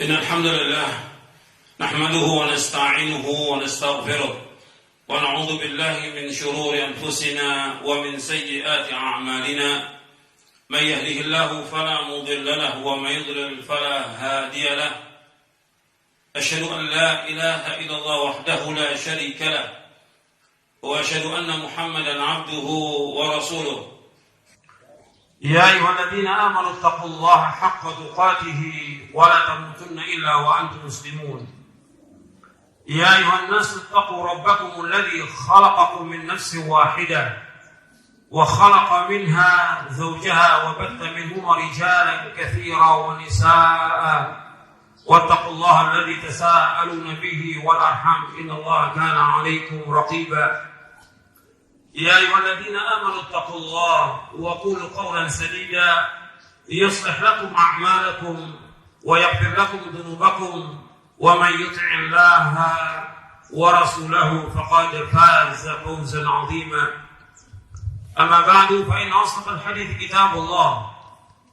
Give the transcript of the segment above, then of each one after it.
إن الحمد لله نحمده ونستعينه ونستغفره ونعوذ بالله من شرور أنفسنا ومن سيئات أعمالنا من يهده الله فلا مضل له ومن يضلل فلا هادي له أشهد أن لا إله إلا الله وحده لا شريك له وأشهد أن محمدا عبده ورسوله يا أيها الذين آمنوا اتقوا الله حق تقاته ولا تموتن إلا وأنتم مسلمون. يا أيها الناس اتقوا ربكم الذي خلقكم من نفس واحدة وخلق منها زوجها وبث منهما رجالا كثيرا ونساء واتقوا الله الذي تساءلون به والأرحام إن الله كان عليكم رقيبا. يا أيها الذين آمنوا اتقوا الله وقولوا قولا سديدا يصلح لكم أعمالكم ويغفر لكم ذنوبكم ومن يطع الله ورسوله فقد فاز فوزا عظيما. أما بعد فإن أصدق الحديث كتاب الله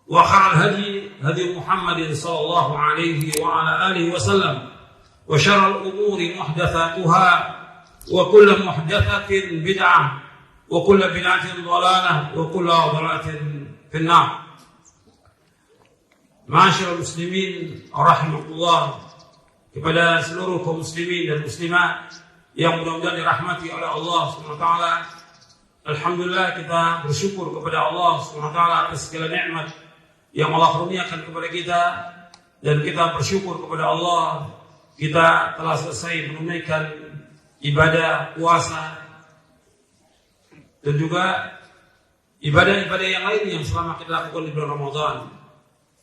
وخير الهدي هدي محمد صلى الله عليه وعلى آله وسلم وشر الأمور محدثاتها وكل محدثة بدعة وكل بدعة ضلالة وكل ضلالة في النار. Ma'asyiral muslimin rahimakumullah, kepada seluruh kaum muslimin dan muslimat yang mudah-mudahan dirahmati oleh Allah Subhanahu wa taala. Alhamdulillah, kita bersyukur kepada Allah Subhanahu wa taala atas segala nikmat yang Allah kurniakan kepada kita, dan kita bersyukur kepada Allah kita telah selesai menunaikan ibadah puasa dan juga ibadah-ibadah yang lain yang selama kita lakukan di bulan Ramadan.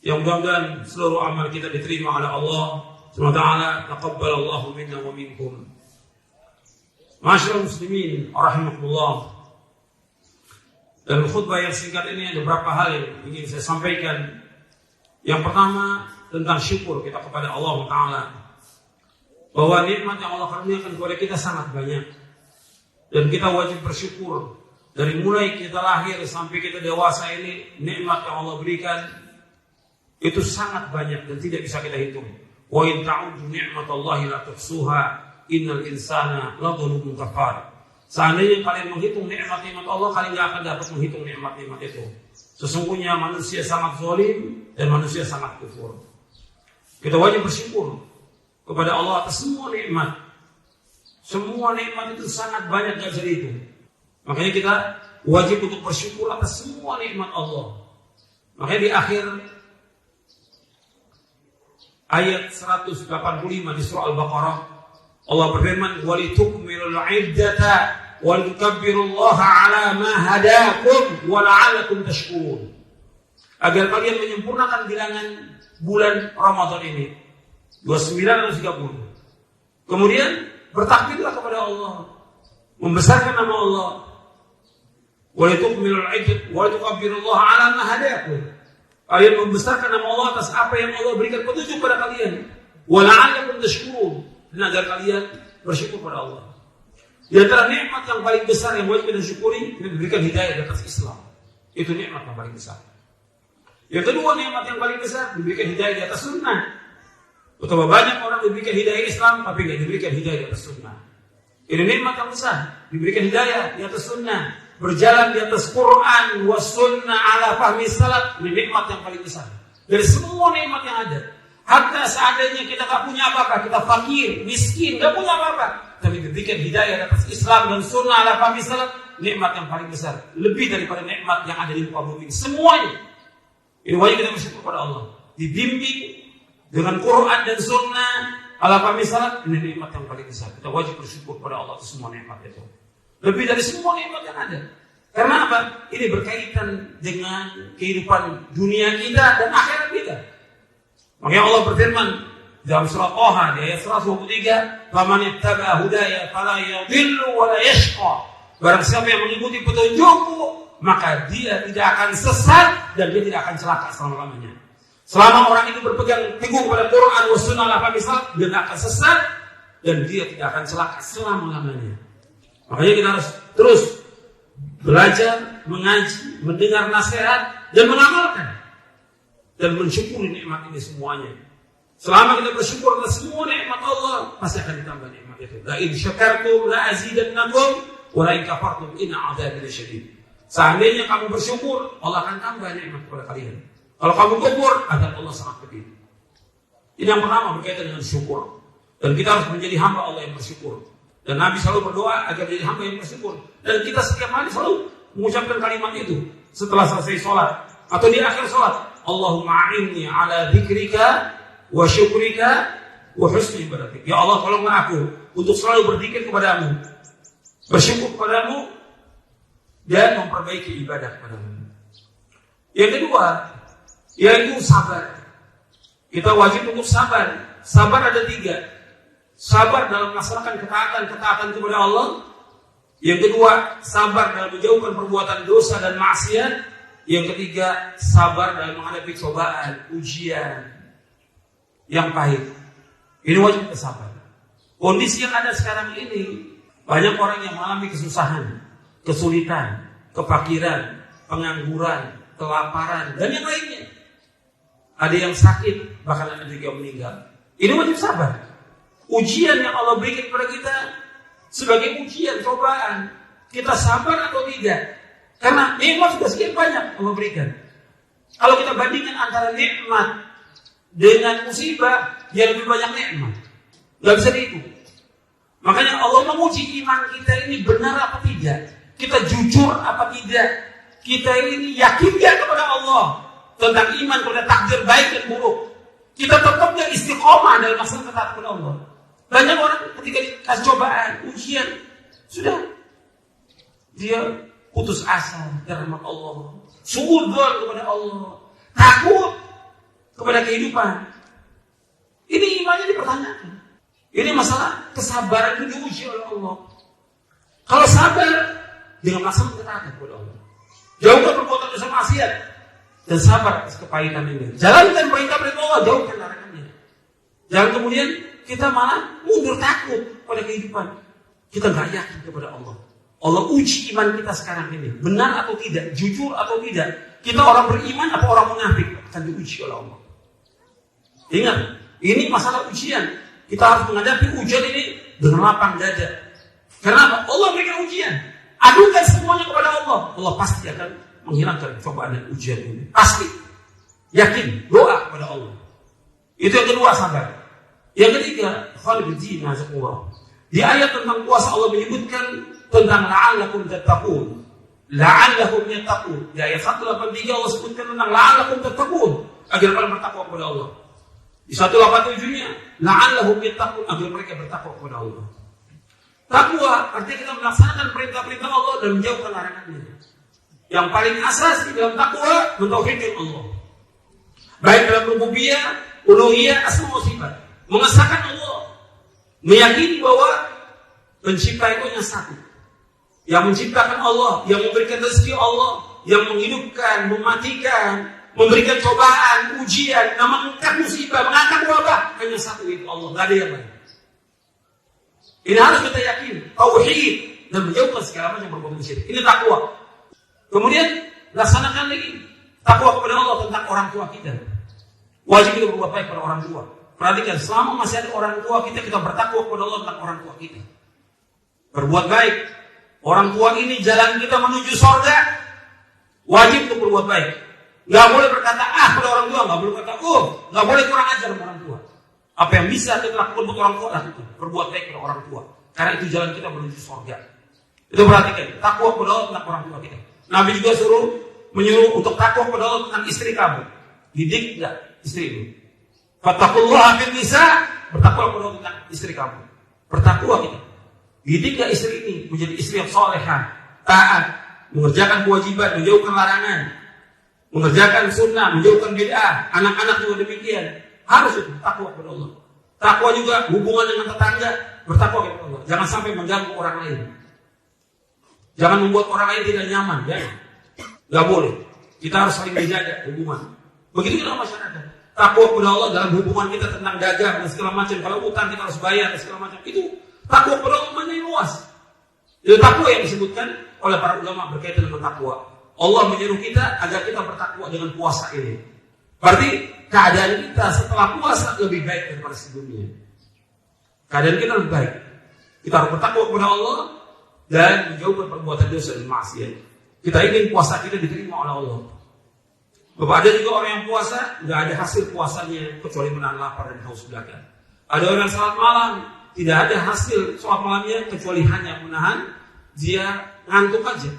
Yang mudah-mudahan seluruh amal kita diterima oleh Allah Subhanahu wa taala. Taqabbalallahu minna wa minkum. Ma'asyiral muslimin rahimakumullah. Dalam khutbah yang singkat ini ada beberapa hal yang ingin saya sampaikan. Yang pertama tentang syukur kita kepada Allah Taala, bahwa nikmat yang Allah karuniakan kepada kita sangat banyak, dan kita wajib bersyukur. Dari mulai kita lahir sampai kita dewasa ini, nikmat yang Allah berikan itu sangat banyak dan tidak bisa kita hitung. Wa in ta'uddu ni'matallahi la tuhsuha innal insana ladzalumun kafar. Seandainya kalian menghitung nikmat-nikmat Allah, kalian tidak akan dapat menghitung nikmat-nikmat itu. Sesungguhnya manusia sangat zalim dan manusia sangat kufur. Kita wajib bersyukur kepada Allah atas semua nikmat. Semua nikmat itu sangat banyak, tidak bisa dihitung. Makanya kita wajib untuk bersyukur atas semua nikmat Allah. Makanya di akhir ayat 185 di surah Al-Baqarah, Allah berfirman, "Walitukmilul 'iddata wa litukabbirullaha 'ala ma hadakum wa la'allakum tashkurun." Agar kalian menyempurnakan bilangan bulan Ramadan ini 29 atau 30. Kemudian bertakbirlah kepada Allah, membesarkan nama Allah. Walitukmilul 'iddata wa litukabbirullaha 'ala ma hadakum. Kalian membesarkan nama Allah atas apa yang Allah berikan petunjuk kepada kalian. Wa la'allakum tashkurun. Dan agar kalian bersyukur kepada Allah. Di antara nikmat yang paling besar yang wajib kita syukuri, kita diberikan hidayah di atas Islam. Itu nikmat yang paling besar. Yang kedua, nikmat yang paling besar diberikan hidayah di atas sunnah. Betapa banyak orang diberikan hidayah Islam tapi tidak diberikan hidayah di atas sunnah. Ini nikmat yang besar, diberikan hidayah di atas sunnah, berjalan di atas Quran was sunnah ala fahmi salaf. Ini nikmat yang paling besar dari semua nikmat yang ada. Hatta seandainya kita tak punya apa-apa, kita fakir, miskin, tak punya apa-apa, tapi diberikan hidayah di atas Islam dan sunnah ala fahmi salaf, nikmat yang paling besar, lebih daripada nikmat yang ada di muka bumi semuanya. Ini wajib kita bersyukur kepada Allah. Dibimbing dengan Quran dan sunnah ala fahmi salaf, ini nikmat yang paling besar. Kita wajib bersyukur kepada Allah atas semua nikmat itu. Lebih dari semua nikmat yang ada. Karena apa? Ini berkaitan dengan kehidupan dunia kita dan akhirat kita. Makanya Allah berfirman dalam surah Taha di ayat 123, "Faman ittaba hudaya fala yadhillu wa la yashqa." Barang siapa yang mengikuti petunjukku, maka dia tidak akan sesat dan dia tidak akan celaka selama-lamanya. Selama orang itu berpegang teguh kepada Quran wa sunnah ala fahmi salaf, dia tidak akan sesat dan dia tidak akan celaka selama-lamanya. Makanya kita harus terus belajar, mengaji, mendengar nasihat dan mengamalkan dan mensyukuri nikmat ini semuanya. Selama kita bersyukur atas semua nikmat Allah, pasti akan ditambah nikmat itu. La in syakartum la azidannakum wa la in kafartum inna 'adzabi lasyadid. Seandainya kamu bersyukur, Allah akan tambah nikmat kepada kalian. Kalau kamu kufur, azab Allah sangat pedih. Ini yang pertama berkaitan dengan syukur. Dan kita harus menjadi hamba Allah yang bersyukur. Dan Nabi selalu berdoa agar menjadi hamba yang bersyukur. Dan kita setiap hari selalu mengucapkan kalimat itu setelah selesai sholat atau di akhir sholat. Allahumma a'inni ala dzikrika wa syukrika wa husni ibadatik. Ya Allah, tolonglah aku untuk selalu berzikir kepadamu, bersyukur kepadamu, dan memperbaiki ibadah kepadamu. Yang kedua, yaitu sabar. Kita wajib untuk sabar. Sabar ada 3. Sabar dalam melaksanakan ketaatan kepada Allah. Yang kedua, sabar dalam menjauhkan perbuatan dosa dan maksiat. Yang ketiga, sabar dalam menghadapi cobaan, ujian yang pahit. Ini wajib kita sabar. Kondisi yang ada sekarang ini, banyak orang yang mengalami kesusahan, kesulitan, kefakiran, pengangguran, kelaparan, dan yang lainnya. Ada yang sakit, bahkan ada juga yang meninggal. Ini wajib sabar. Ujian yang Allah berikan kepada kita sebagai ujian, cobaan, kita sabar atau tidak? Karena nikmat sudah sekian banyak Allah berikan. Kalau kita bandingkan antara nikmat dengan musibah, yang lebih banyak nikmat. Gak bisa dihitung. Makanya Allah menguji iman kita ini benar apa tidak. Kita jujur apa tidak. Kita ini yakin gak kepada Allah tentang iman kepada takdir baik dan buruk. Kita tetap gak istiqomah dalam masalah ketaatan kepada Allah. Banyak orang ketika dikasih cobaan, ujian, sudah dia putus asa dari rahmat Allah, suudzon kepada Allah, takut kepada kehidupan. Ini imannya dipertanyakan. Ini masalah kesabaran itu diuji oleh Allah. Kalau sabar dengan melaksanakan ketaatan kepada Allah, jauhkan perbuatan dosa maksiat dan sabar atas kepahitan ini. Jalankan perintah-perintah Allah, jauhkan larangannya. Jangan kemudian kita malah mundur takut pada kehidupan. Kita gak yakin kepada Allah. Allah uji iman kita sekarang ini. Benar atau tidak, jujur atau tidak. Kita orang beriman atau orang munafik akan diuji oleh Allah. Ingat, ini masalah ujian. Kita harus menghadapi ujian ini dengan lapang dada. Kenapa? Allah berikan ujian. Adukan semuanya kepada Allah. Allah pasti akan menghilangkan cobaan dan ujian ini. Pasti. Yakin, doa kepada Allah. Itu yang kedua, sabar. Yang ketiga, khalidin azzakumullah. Di ayat tentang puasa Allah menyebutkan tentang la'allakum tattaqun. La'allahum yattaqun. Di ayat 183 Allah sebutkan tentang la'allakum tattaqun, agar kalian bertakwa kepada Allah. Di 187-nya la'allahum yattaqun, agar mereka bertakwa kepada Allah. Takwa artinya kita melaksanakan perintah-perintah Allah dan menjauhkan larangannya. Yang paling asasi dalam takwa mentauhidkan Allah. Baik dalam rububiyah, uluhiyah, asma wa sifat. Mengesahkan Allah, meyakini bahwa pencipta itu hanya satu, yang menciptakan Allah, yang memberikan rezeki Allah, yang menghidupkan, mematikan, memberikan cobaan, ujian, mengangkat musibah, mengangkat wabah, hanya satu itu Allah, gak ada yang lain. Ini harus kita yakin, tauhid, dan menjauhkan segala macam perbuatan syirik. Ini takwa. Kemudian laksanakan lagi takwa kepada Allah tentang orang tua kita. Wajib kita berbuat baik pada orang tua. Perhatikan, selama masih ada orang tua kita, kita bertakwa kepada Allah tentang orang tua kita. Berbuat baik. Orang tua ini jalan kita menuju surga. Wajib untuk berbuat baik. Gak boleh berkata pada orang tua. Gak boleh berkata gak boleh kurang ajar sama orang tua. Apa yang bisa kita lakukan untuk orang tua, lakukan. Berbuat baik pada orang tua. Karena itu jalan kita menuju surga. Itu perhatikan, takwa kepada Allah tentang orang tua kita. Nabi juga menyuruh untuk takwa kepada Allah tentang istri kamu. Didik gak istrimu? Fattaqullaha fin nisa, bertakwa kepada Allah tentang istri kamu. Bertakwa kita. Didik gak istri ini menjadi istri yang salehah, taat, mengerjakan kewajiban, menjauhkan larangan, mengerjakan sunnah, menjauhkan bid'ah. Anak-anak juga demikian. Harus itu takwa kepada Allah. Takwa juga hubungan dengan tetangga, bertakwa kepada Allah. Jangan sampai mengganggu orang lain. Jangan membuat orang lain tidak nyaman, ya. Gak boleh. Kita harus saling menjaga hubungan. Begitu dalam masyarakat. Takwa kepada Allah dalam hubungan kita tentang dagang dan segala macam. Kalau utang kita harus bayar dan segala macam. Itu takwa kepada Allah mana yang luas. Itu takwa yang disebutkan oleh para ulama berkaitan dengan takwa. Allah menyuruh kita agar kita bertakwa dengan puasa ini. Berarti keadaan kita setelah puasa lebih baik daripada sebelumnya. Keadaan kita lebih baik. Kita harus bertakwa kepada Allah dan menjauhkan perbuatan dosa dan maksiat. Kita ingin puasa kita diterima oleh Allah. Bapak, ada juga orang yang puasa nggak ada hasil puasanya kecuali menahan lapar dan haus belaka. Ada orang salat malam tidak ada hasil salat malamnya kecuali hanya menahan dia ngantuk aja.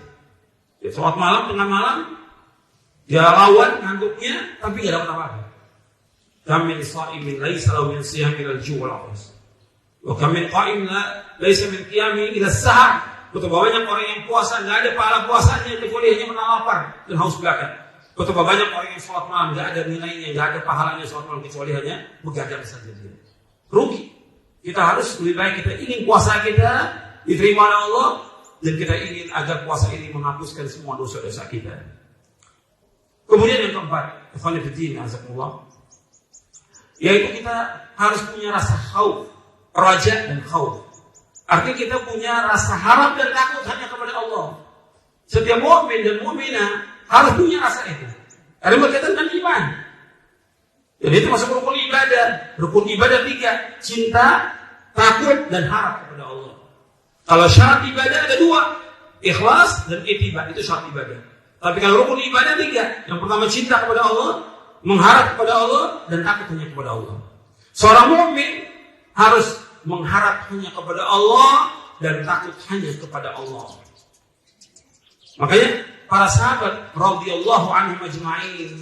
Ya, salat malam tengah malam dia lawan ngantuknya tapi nggak dapat apa-apa. Kam min sha'imin laisa lahu min siyamil al-ju' wal 'atas. Wa kam min qa'imin laisa min qiyami ila as-sahar. Betapa banyak orang yang puasa nggak ada pahala puasanya kecuali hanya menahan lapar dan haus belaka. Betapa banyak orang yang sholat malam nggak ada nilainya, nggak ada pahalanya sholat malam kecuali hanya begadang saja dia. Rugi. Kita harus lebih baik kita ingin puasa kita diterima oleh Allah dan kita ingin agar puasa ini menghapuskan semua dosa-dosa kita. Kemudian yang keempat, ikhwan fillah, azakumullah, yaitu kita harus punya rasa khauf, raja dan khauf. Artinya kita punya rasa harap dan takut hanya kepada Allah. Setiap mukmin dan mukminah harus punya rasa itu. Karena berkaitan dengan iman. Jadi itu masuk rukun ibadah. Rukun ibadah 3. Cinta, takut, dan harap kepada Allah. Kalau syarat ibadah ada 2. Ikhlas dan ittiba. Itu syarat ibadah. Tapi kalau rukun ibadah 3. Yang pertama cinta kepada Allah, mengharap kepada Allah, dan takut hanya kepada Allah. Seorang mukmin harus mengharap hanya kepada Allah dan takut hanya kepada Allah. Makanya para sahabat radhiyallahu anhum ajma'in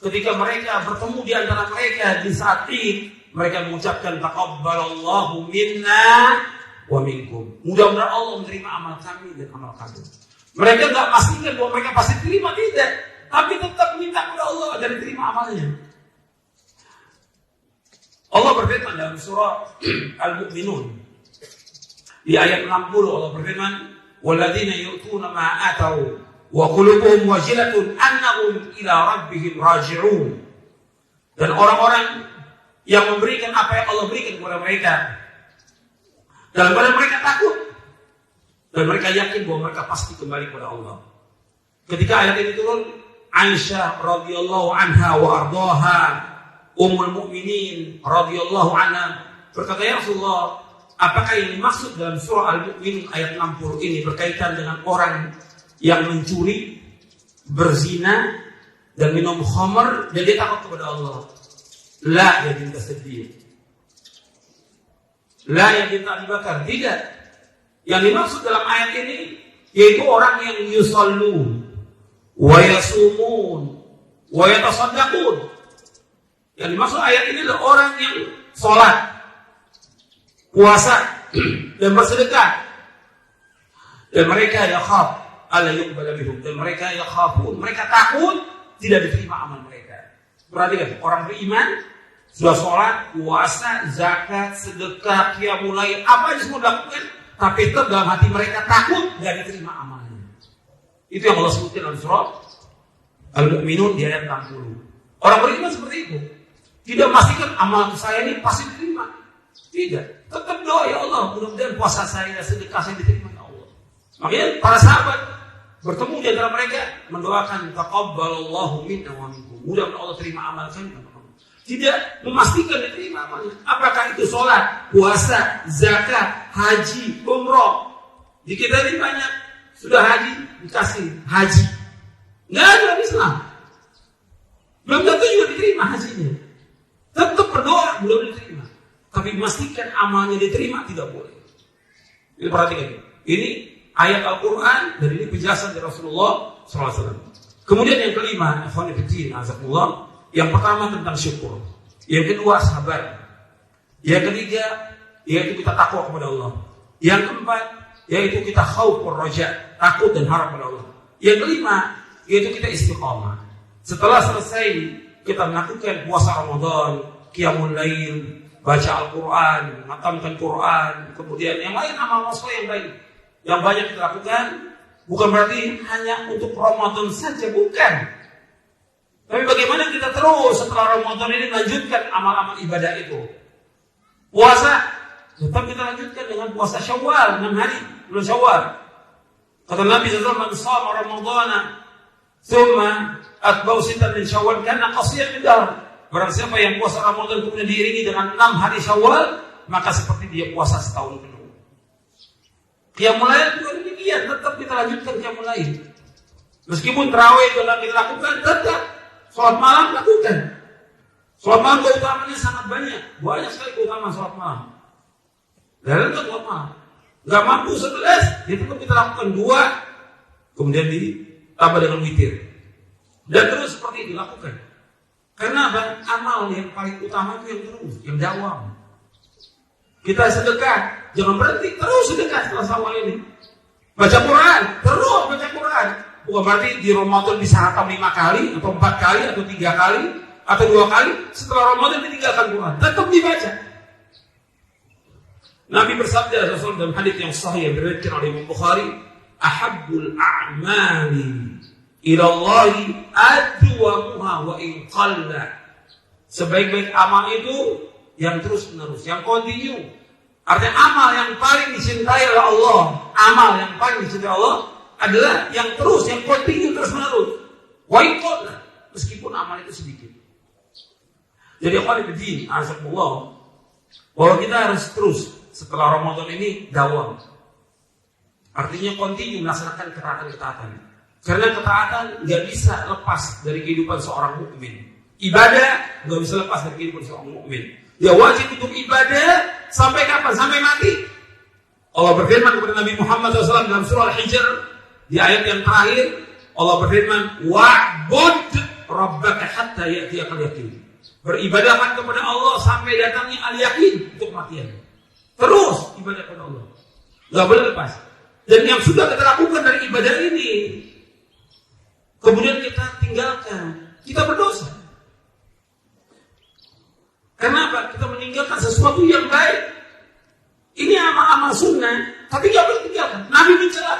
ketika mereka bertemu di antara mereka di saat Id, mereka mengucapkan taqabbalallahu minna wa minkum. Mudah-mudahan Allah menerima amal kami dan amal kamu. Mereka enggak pastikan bahwa mereka pasti terima, tidak, tapi tetap minta kepada Allah agar diterima amalnya. Allah berfirman dalam surah Al-Mu'minun di ayat 60, Allah berfirman, walladzina yu'tuna ma atau wa qulubuhum wajilatun annahum ila rabbihim raji'un. Dan orang-orang yang memberikan apa yang Allah berikan kepada mereka dalam keadaan mereka takut dan mereka yakin bahwa mereka pasti kembali kepada Allah. Ketika ayat ini turun, Aisyah radhiyallahu anha wa ardhaha, Ummul Mukminin radhiyallahu anha berkata, ya Rasulullah, apakah yang dimaksud dalam surah Al-Mu'minun ayat 60 ini berkaitan dengan orang yang mencuri, berzina, dan minum khamar, dan dia takut kepada Allah? La ya binta Siddiq, la ya binta Abi Bakar. Tidak. Yang dimaksud dalam ayat ini yaitu orang yang yusallun wa yasumun wa yatasaddaqun. Yang dimaksud ayat ini adalah orang yang sholat, puasa, dan bersedekah. Dan mereka yakhaf alla yuqbala bihum, dan mereka yakhafun, mereka takut tidak diterima amal mereka. Perhatikan, orang beriman sudah sholat, puasa, zakat, sedekah, qiyamul lail, apa yang semua dilakukan, tapi tetap dalam hati mereka takut tidak diterima amalnya. Itu yang Allah sebutkan dalam surah Al-Mu'minun di ayat 60. Orang beriman seperti itu. Tidak memastikan amal saya ini pasti diterima. Tidak. Tetap doa, ya Allah, mudah-mudahan puasa saya, sedekah saya diterima, ya Allah. Makanya para sahabat bertemu di antara mereka mendoakan taqabbalallahu minna wa minkum. Mudah-mudahan Allah terima amal kami. Tidak memastikan diterima amalnya. Apakah itu sholat, puasa, zakat, haji, umroh. Di kita ini banyak sudah haji dikasih haji. Nggak ada dalam Islam. Belum tentu juga diterima hajinya. Tetap berdoa belum diterima. Tapi memastikan amalnya diterima tidak boleh. Ini perhatikan. Ini ayat Al-Quran dan ini penjelasan dari Rasulullah SAW. Kemudian yang kelima, ikhwan fillah, azakumullah, yang pertama tentang syukur. Yang kedua sabar. Yang ketiga yaitu kita takwa kepada Allah. Yang keempat yaitu kita khauf wa raja, takut dan harap kepada Allah. Yang kelima yaitu kita istiqamah. Setelah selesai kita melakukan puasa Ramadan, qiyamul lail, baca Al-Quran, menghatamkan Quran, kemudian yang lain amal soleh yang baik yang banyak kita lakukan, bukan berarti hanya untuk Ramadan saja, bukan. Tapi bagaimana kita terus setelah Ramadan ini melanjutkan amal-amal ibadah itu. Puasa tetap kita lanjutkan dengan puasa Syawal, 6 hari bulan Syawal. Kata Nabi sallallahu alaihi wasallam, "Man shama Ramadhana tsumma atba'u sittan min Syawal kana qasiyan min dahr." Barang siapa yang puasa Ramadan kemudian diiringi dengan 6 hari Syawal, maka seperti dia puasa setahun penuh. Qiyamul Lail juga demikian, tetap kita lanjutkan Qiyamul Lail. Meskipun tarawih telah kita lakukan, tetap sholat malam lakukan. Sholat malam keutamanya sangat banyak sekali keutamaan sholat malam. Dan itu sholat malam. Gak mampu 11, itu tetap kita lakukan 2, kemudian ditambah dengan witir. Dan terus seperti itu dilakukan. Karena apa? Amal yang paling utama itu yang terus, yang dawam. Kita sedekah, jangan berhenti, terus sedekah setelah Syawal ini. Baca Quran, terus baca Quran. Bukan berarti di Ramadan bisa hatam 5 kali, atau 4 kali, atau 3 kali, atau 2 kali. Setelah Ramadan ditinggalkan Quran, tetap dibaca. Nabi bersabda dalam hadits yang sahih yang diriwayatkan oleh Imam Bukhari, "Ahabbul a'mali ilallahi adwamuha wa in qalla." Sebaik-baik amal itu yang terus menerus, yang continue. Artinya amal yang paling dicintai oleh Allah, amal yang paling dicintai Allah adalah yang terus, yang continue terus menerus. Wa in qalla, meskipun amal itu sedikit. Jadi ikhwan fillah, azakumullah, bahwa kita harus terus setelah Ramadan ini dawam. Artinya continue melaksanakan ketaatan-ketaatan. Karena ketaatan nggak bisa lepas dari kehidupan seorang mukmin. Ibadah nggak bisa lepas dari kehidupan seorang mukmin. Dia wajib untuk ibadah sampai kapan? Sampai mati. Allah berfirman kepada Nabi Muhammad SAW dalam surah Al-Hijr di ayat yang terakhir. Allah berfirman, "Wa'bud rabbaka hatta ya'tiyakal yaqin." Beribadahkan kepada Allah sampai datangnya al-yakin, untuk kematian. Terus ibadah kepada Allah, nggak boleh lepas. Dan yang sudah kita lakukan dari ibadah ini, kemudian kita tinggalkan, kita berdosa. Kenapa? Kita meninggalkan sesuatu yang baik. Ini amal-amal sunnah, tapi nggak boleh tinggalkan. Nabi mencela.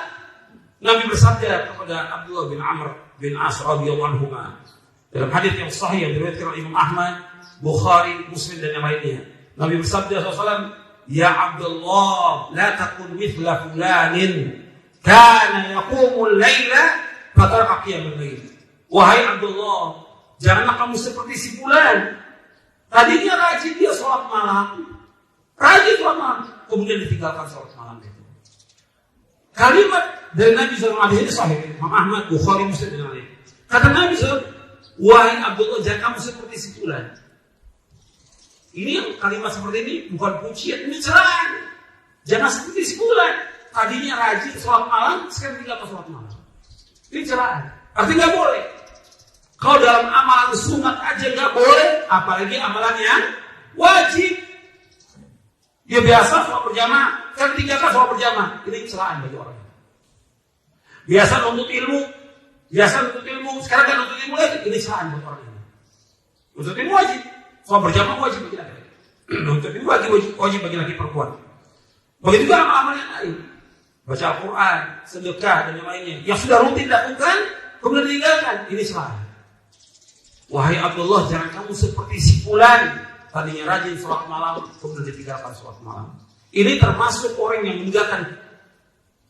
Nabi bersabda kepada Abdullah bin Amr bin As radhiyallahu anhu dalam hadits yang sahih yang diriwayatkan oleh Imam Ahmad, Bukhari, Muslim dan yang lainnya. Nabi bersabda SAW, "Ya Abdullah, la takun mithla fulanin kana yaqumul laila fataraka qiyamul lail." Wahai Abdullah, janganlah kamu seperti si fulan. Tadinya rajin dia sholat malam, kemudian ditinggalkan sholat malam itu. Kalimat dari Nabi SAW ini sahih, Imam Ahmad, Bukhari, Muslim dan lain. Kata Nabi SAW, "Wahai Abdullah, jangan kamu seperti si fulan." Ini yang kalimat seperti ini bukan pujian, ini celaan. Jangan seperti si fulan. Tadinya rajin sholat malam, sekarang tinggalkan sholat malam. Ini celaan. Artinya nggak boleh. Kalau dalam amalan sunat aja nggak boleh, apalagi amalan yang wajib. Dia biasa sholat berjamaah, kan tinggalkan sholat berjamaah. Ini celaan bagi orang. Biasa nuntut ilmu, sekarang kan nuntut ilmu lagi. Ini celaan bagi orang ini. Nuntut ilmu wajib, sholat berjamaah wajib bagi laki-laki. Nuntut ilmu wajib bagi laki perempuan. Begitu juga amal-amal yang lain, baca Al-Quran, sedekah dan yang lainnya. Yang sudah rutin dilakukan, kemudian ditinggalkan. Ini celaan. Wahai Abdullah, jangan kamu seperti si fulan, tadinya rajin sholat malam, kemudian ditinggalkan sholat malam. Ini termasuk orang yang meninggalkan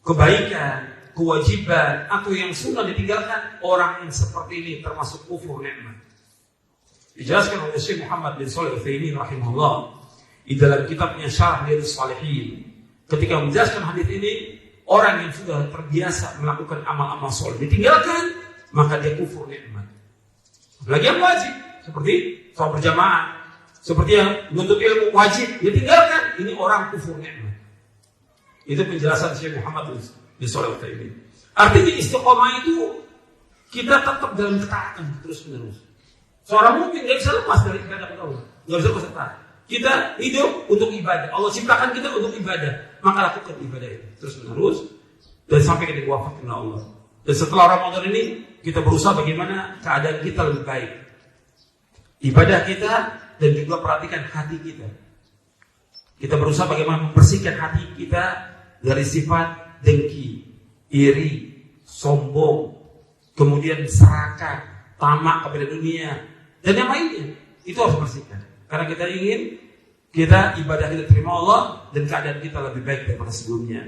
kebaikan, kewajiban, atau yang sunnah ditinggalkan. Orang yang seperti ini termasuk kufur nikmat. Dijelaskan oleh Syekh Muhammad bin Shalih Al-Utsaimin rahimahullah di dalam kitabnya Syarah Riyadhus Shalihin. Ketika menjelaskan hadis ini, orang yang sudah terbiasa melakukan amal-amal soleh ditinggalkan, maka dia kufur nikmat. Lagi yang wajib, seperti sholat berjamaah, seperti yang menuntut ilmu wajib, ditinggalkan. Ini orang kufur nikmat. Itu penjelasan Syekh Muhammad bin Shalih Al-Utsaimin. Artinya istiqomah itu kita tetap dalam ketaatan terus menerus. Seorang mukmin nggak bisa lepas dari ibadah kepada Allah, nggak bisa lepas. Kita hidup untuk ibadah. Allah ciptakan kita untuk ibadah, maka lakukan ibadah itu terus menerus dan sampai kita diwafatkan oleh Allah. Dan setelah Ramadan ini kita berusaha bagaimana keadaan kita lebih baik, ibadah kita, dan juga perhatikan hati kita. Kita berusaha bagaimana membersihkan hati kita dari sifat dengki, iri, sombong, kemudian serakah, tamak kepada dunia, dan yang lainnya. Itu harus bersihkan. Karena kita ingin ibadah kita terima Allah dan keadaan kita lebih baik daripada sebelumnya.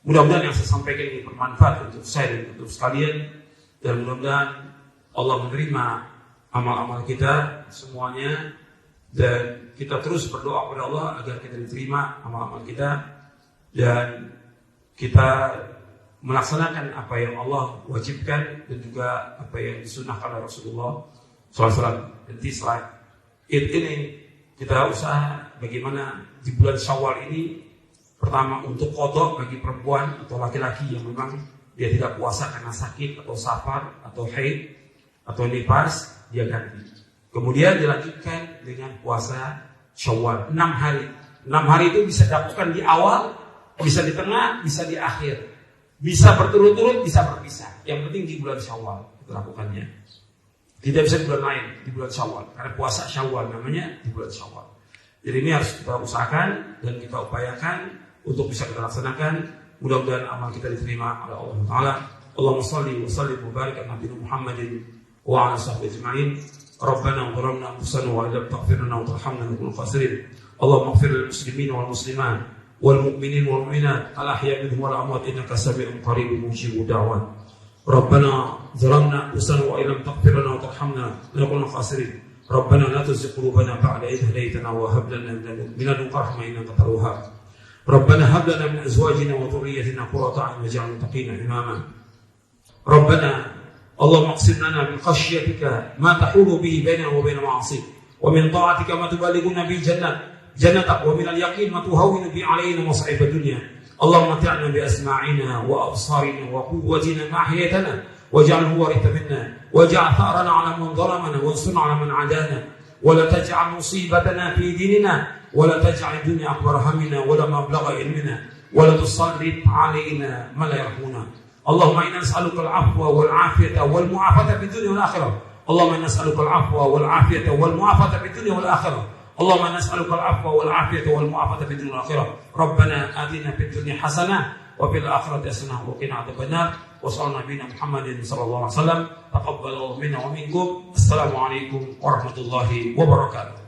Mudah-mudahan yang saya sampaikan ini bermanfaat untuk saya dan untuk sekalian, dan mudah-mudahan Allah menerima amal-amal kita semuanya, dan kita terus berdoa kepada Allah agar kita diterima amal-amal kita dan kita melaksanakan apa yang Allah wajibkan dan juga apa yang disunnahkan oleh Rasulullah SAW. Nanti setelah Id ini kita usaha bagaimana di bulan Syawal ini, pertama untuk qadha bagi perempuan atau laki-laki yang memang dia tidak puasa karena sakit atau safar atau haid atau nifas, dia ganti. Kemudian dilanjutkan dengan puasa Syawal 6 hari. 6 hari itu bisa dilakukan di awal, bisa di tengah, bisa di akhir. Bisa berturut-turut, bisa berpisah. Yang penting di bulan Syawal kita lakukannya. Tidak bisa di bulan lain, di bulan Syawal. Karena puasa Syawal namanya di bulan Syawal. Jadi ini harus kita usahakan dan kita upayakan untuk bisa kita laksanakan. Mudah-mudahan amal kita diterima oleh Allah Taala. Allahumma shalli wa sallim wa barik ala nabiyyina Muhammadin wa ala sahbihi ajma'in. Rabbana dhalamna anfusana wa lam taghfir lana wa tarhamna lanakunanna minal khasirin. Allahumma ighfir lil muslimin wal muslimat wal mu'minin wal mu'minat al ahya' minhum wal amwat innaka sami'un qaribun mujibud da'wat. Rabbana dhalamna anfusana wa lam taghfir lana wa tarhamna lanakunanna minal khasirin. Rabbana la tuzigh qulubana ba'da idh hadaytana wa hab lana min ladunka rahmatan innaka antal wahhab. Rabbana hab lana min azwajina wa dhurriyyatina qurrata a'yun waj'alna lil muttaqina imama. Rabbana اللهم اقسم لنا من خشيتك ما تحول به بيننا وبين معاصيك ومن طاعتك ما تبلغنا به جنتك ومن اليقين ما تهون به علينا مصائب الدنيا اللهم متعنا بأسماعنا وأبصارنا وقوتنا ما أحييتنا واجعله وارث منا واجعل ثأرنا على من ظلمنا وانصرنا على من عادانا ولا تجعل مصيبتنا في ديننا ولا تجعل الدنيا أكبر همنا ولا مبلغ علمنا ولا تسلط علينا ما لا يرحمنا اللهم إنا نسألك العفو والعافية والمعافاة في الدنيا والآخرة اللهم إنا نسألك العفو والعافية والمعافاة في الدنيا والآخرة اللهم إنا نسألك العفو والعافية والمعافاة في الدنيا والآخرة ربنا آتنا في الدنيا حسنة وفي الآخرة حسنة وقنا عذاب النار وصلى نبينا محمد صلى الله عليه وسلم تقبل الله منا ومنكم السلام عليكم ورحمة الله وبركاته.